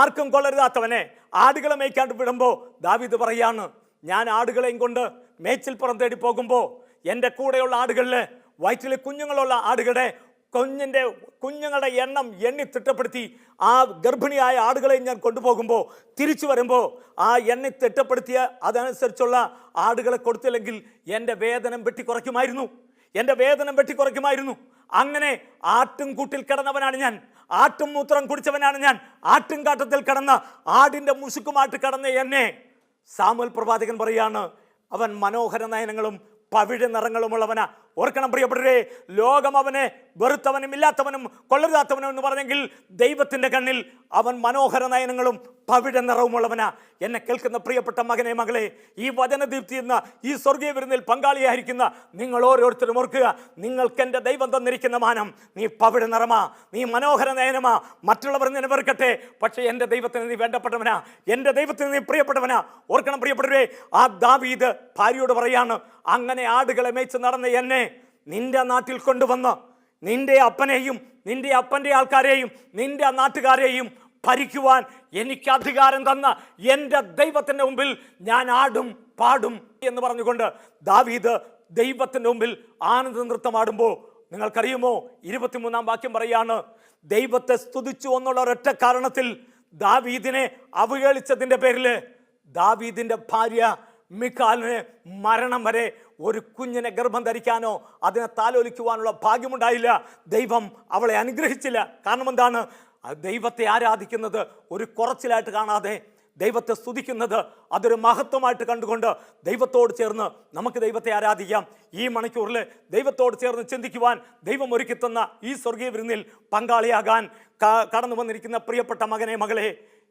ആർക്കും കൊള്ളരുതാത്തവനെ ആടുകളെ മേയ്ക്കാണ്ട് വിടുമ്പോൾ ദാവീദ് പറയാണ്, ഞാൻ ആടുകളെയും കൊണ്ട് മേച്ചിൽ പുറം തേടി പോകുമ്പോൾ എൻ്റെ കൂടെയുള്ള ആടുകളിൽ വയറ്റിലെ കുഞ്ഞുങ്ങളുള്ള ആടുകളുടെ കുഞ്ഞുങ്ങളുടെ എണ്ണം എണ്ണി തിട്ടപ്പെടുത്തി ആ ഗർഭിണിയായ ആടുകളെ ഞാൻ കൊണ്ടുപോകുമ്പോൾ തിരിച്ചു വരുമ്പോൾ ആ എണ്ണി തിട്ടപ്പെടുത്തിയ അതനുസരിച്ചുള്ള ആടുകളെ കൊടുത്തില്ലെങ്കിൽ എൻ്റെ വേതനം വെട്ടിക്കുറയ്ക്കുമായിരുന്നു. അങ്ങനെ ആട്ടും കൂട്ടിൽ കിടന്നവനാണ് ഞാൻ, ആട്ടും മൂത്രം കുടിച്ചവനാണ് ഞാൻ, ആട്ടും കാട്ടത്തിൽ കിടന്ന ആടിൻ്റെ മുസുക്കുമായിട്ട് കിടന്ന എന്നെ സാമുവേൽ പ്രവാചകൻ പറയാണ്, അവൻ മനോഹര നയനങ്ങളും പവിഴ നിറങ്ങളുമുള്ളവനാ. ഓർക്കണം പ്രിയപ്പെട്ടവരെ, ലോകം അവനെ വെറുത്തവനും ഇല്ലാത്തവനും കൊള്ളരുതാത്തവനും എന്ന് പറഞ്ഞെങ്കിൽ ദൈവത്തിൻ്റെ കണ്ണിൽ അവൻ മനോഹര നയനങ്ങളും പവിഴ നിറവുമുള്ളവനാ. എന്നെ കേൾക്കുന്ന പ്രിയപ്പെട്ട മകനെ, മകളെ, ഈ വചനദീപ്തി എന്ന ഈ സ്വർഗീയ വിരുന്നിൽ പങ്കാളിയായിരിക്കുന്ന നിങ്ങൾ ഓരോരുത്തരും ഓർക്കുക, നിങ്ങൾക്ക് എൻ്റെ ദൈവം തന്നിരിക്കുന്ന മാനം. നീ പവിഴ നിറമാ, നീ മനോഹര നയനമാ. മറ്റുള്ളവർ നിന്നെ വെറുക്കട്ടെ, പക്ഷേ എൻ്റെ ദൈവത്തിന് നീ വേണ്ടപ്പെട്ടവനാ, എൻ്റെ ദൈവത്തിന് നീ പ്രിയപ്പെട്ടവനാ. ഓർക്കണം പ്രിയപ്പെട്ടവരെ, ആ ദാവീദ് ഭാര്യയോട് പറയാണ്, അങ്ങനെ ആടുകളെ മേച്ച് നടന്ന എന്നെ നിന്റെ നാട്ടിൽ കൊണ്ടുവന്ന് നിന്റെ അപ്പനെയും നിന്റെ അപ്പൻ്റെ ആൾക്കാരെയും നിന്റെ നാട്ടുകാരെയും ഭരിക്കുവാൻ എനിക്ക് അധികാരം തന്ന എൻ്റെ ദൈവത്തിൻ്റെ മുമ്പിൽ ഞാൻ ആടും പാടും എന്ന് പറഞ്ഞുകൊണ്ട് ദാവീദ് ദൈവത്തിൻ്റെ മുമ്പിൽ ആനന്ദ നൃത്തമാടുമ്പോൾ നിങ്ങൾക്കറിയുമോ, 23-ാം വാക്യം പറയാണ്, ദൈവത്തെ സ്തുതിച്ചു എന്നുള്ള ഒരൊറ്റ കാരണത്തിൽ ദാവീദിനെ അവഹേളിച്ചതിൻ്റെ പേരിൽ ദാവീദിൻ്റെ ഭാര്യ മിഖാലിന് മരണം വരെ ഒരു കുഞ്ഞിനെ ഗർഭം ധരിക്കാനോ അതിനെ താലോലിക്കുവാനുള്ള ഭാഗ്യമുണ്ടായില്ല. ദൈവം അവളെ അനുഗ്രഹിച്ചില്ല. കാരണം എന്താണ്? ദൈവത്തെ ആരാധിക്കുന്നത് ഒരു കുറച്ചിലായിട്ട് കാണാതെ, ദൈവത്തെ സ്തുതിക്കുന്നത് അതൊരു മഹത്വമായിട്ട് കണ്ടുകൊണ്ട് ദൈവത്തോട് ചേർന്ന് നമുക്ക് ദൈവത്തെ ആരാധിക്കാം. ഈ മണിക്കൂറിൽ ദൈവത്തോട് ചേർന്ന് ചിന്തിക്കുവാൻ ദൈവം ഒരുക്കി തന്ന ഈ സ്വർഗീയ വിരുന്നിൽ പങ്കാളിയാകാൻ കടന്നു വന്നിരിക്കുന്ന പ്രിയപ്പെട്ട മകനെ, മകളെ,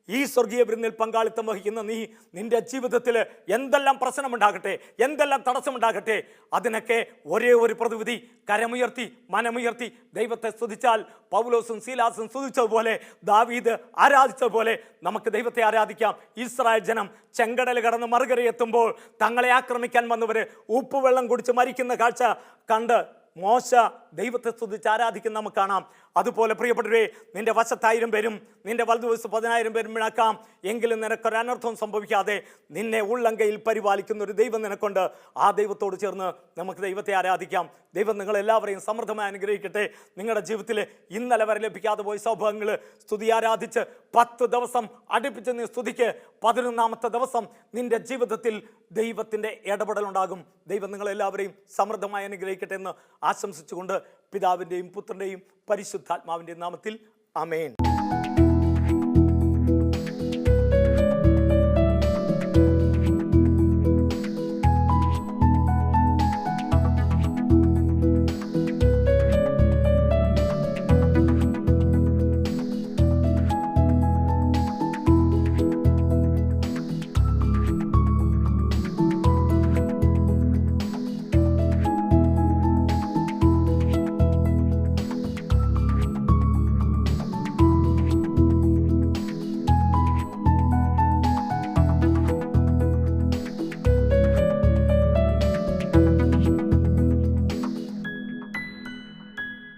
ഈ സ്വർഗീയ വിരുന്നിൽ പങ്കാളിത്തം വഹിക്കുന്ന നീ നിന്റെ ജീവിതത്തിൽ എന്തെല്ലാം പ്രശ്നമുണ്ടാകട്ടെ, എന്തെല്ലാം തടസ്സമുണ്ടാകട്ടെ, അതിനൊക്കെ ഒരേ ഒരു പ്രതിവിധി, കരമുയർത്തി മനമുയർത്തി ദൈവത്തെ സ്തുതിച്ചാൽ പൗലോസും സീലാസും സ്തുതിച്ചതുപോലെ, ദാവീദ് ആരാധിച്ചതുപോലെ നമുക്ക് ദൈവത്തെ ആരാധിക്കാം. ഇസ്രായേൽ ജനം ചെങ്കടൽ കടന്ന് മറുകരയെത്തുമ്പോൾ തങ്ങളെ ആക്രമിക്കാൻ വന്നവര് ഉപ്പുവെള്ളം കുടിച്ച് മരിക്കുന്ന കാഴ്ച കണ്ട് മോശ ദൈവത്തെ സ്തുതിച്ച് ആരാധിക്കുന്ന നമുക്ക് കാണാം. അതുപോലെ പ്രിയപ്പെട്ടവരെ, നിന്റെ വശത്ത് 1000 പേരും നിന്റെ വലതുവശത്ത് 10000 പേരും വിളക്കാം, എങ്കിലും നിനക്കൊരു അനർത്ഥം സംഭവിക്കാതെ നിന്നെ ഉള്ളങ്കയിൽ പരിപാലിക്കുന്ന ഒരു ദൈവം നിനക്കുണ്ട്. ആ ദൈവത്തോട് ചേർന്ന് നമുക്ക് ദൈവത്തെ ആരാധിക്കാം. ദൈവം നിങ്ങളെല്ലാവരെയും സമൃദ്ധമായി അനുഗ്രഹിക്കട്ടെ. നിങ്ങളുടെ ജീവിതത്തിൽ ഇന്നലെ വരെ ലഭിക്കാതെ പോയ സൗഭാഗ്യങ്ങൾ സ്തുതി ആരാധിച്ച് 10 ദിവസം അടുപ്പിച്ച് നീ സ്തുതിക്ക്. 11ാമത്തെ ദിവസം നിന്റെ ജീവിതത്തിൽ ദൈവത്തിൻ്റെ ഇടപെടലുണ്ടാകും. ദൈവം നിങ്ങളെല്ലാവരെയും സമൃദ്ധമായി അനുഗ്രഹിക്കട്ടെ എന്ന് ആശംസിച്ചുകൊണ്ട് പിതാവിൻ്റെയും പുത്രൻ്റെയും പരിശുദ്ധാത്മാവിൻ്റെയും നാമത്തിൽ ആമേൻ.